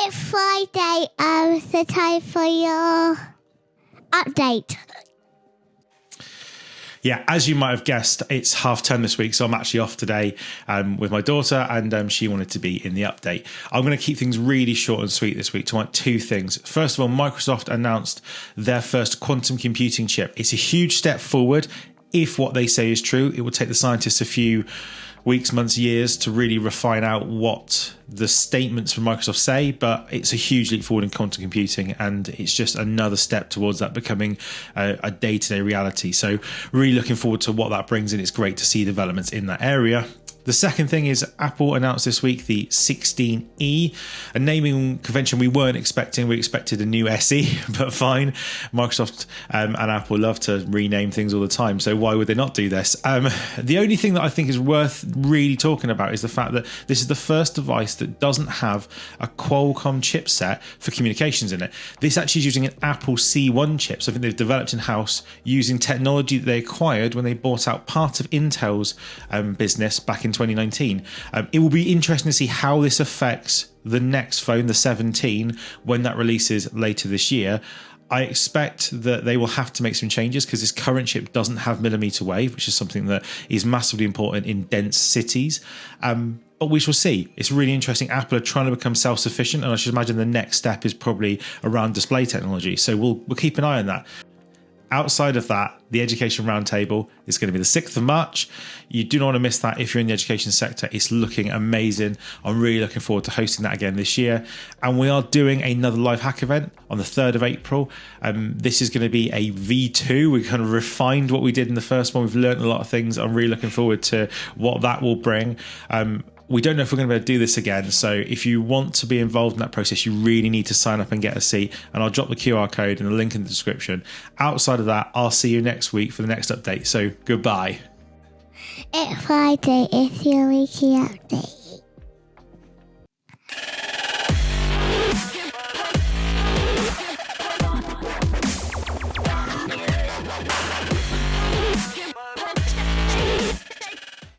It's Friday, the time for your update. Yeah, as you might have guessed, it's half term this week, so I'm actually off today with my daughter, and she wanted to be in the update. I'm going to keep things really short and sweet this week to want two things. First of all, Microsoft announced their first quantum computing chip. It's a huge step forward. If what they say is true, it will take the scientists a few weeks, months, years to really refine out what the statements from Microsoft say, but it's a huge leap forward in quantum computing, and it's just another step towards that becoming a day-to-day reality. So really looking forward to what that brings, and it's great to see developments in that area. The second thing is Apple announced this week the 16E, a naming convention we weren't expecting. We expected a new SE, but fine. Microsoft and Apple love to rename things all the time, so why would they not do this? The only thing that I think is worth really talking about is the fact that this is the first device that doesn't have a Qualcomm chipset for communications in it. This actually is using an Apple C1 chip, so I think they've developed in-house using technology that they acquired when they bought out part of Intel's business back in 2019. It will be interesting to see how this affects the next phone, the 17, when that releases later this year. I expect that they will have to make some changes because this current chip doesn't have millimeter wave, which is something that is massively important in dense cities. But we shall see. It's really interesting. Apple are trying to become self-sufficient, and I should imagine the next step is probably around display technology. So we'll keep an eye on that. Outside of that, the Education Roundtable is going to be the 6th of March. You do not want to miss that if you're in the education sector. It's looking amazing. I'm really looking forward to hosting that again this year. And we are doing another live hack event on the 3rd of April. This is going to be a V2. We kind of refined what we did in the first one. We've learned a lot of things. I'm really looking forward to what that will bring. We don't know if we're going to be able to do this again. So if you want to be involved in that process, you really need to sign up and get a seat. And I'll drop the QR code and the link in the description. Outside of that, I'll see you next week for the next update. So goodbye. It's Friday, it's your weekly update.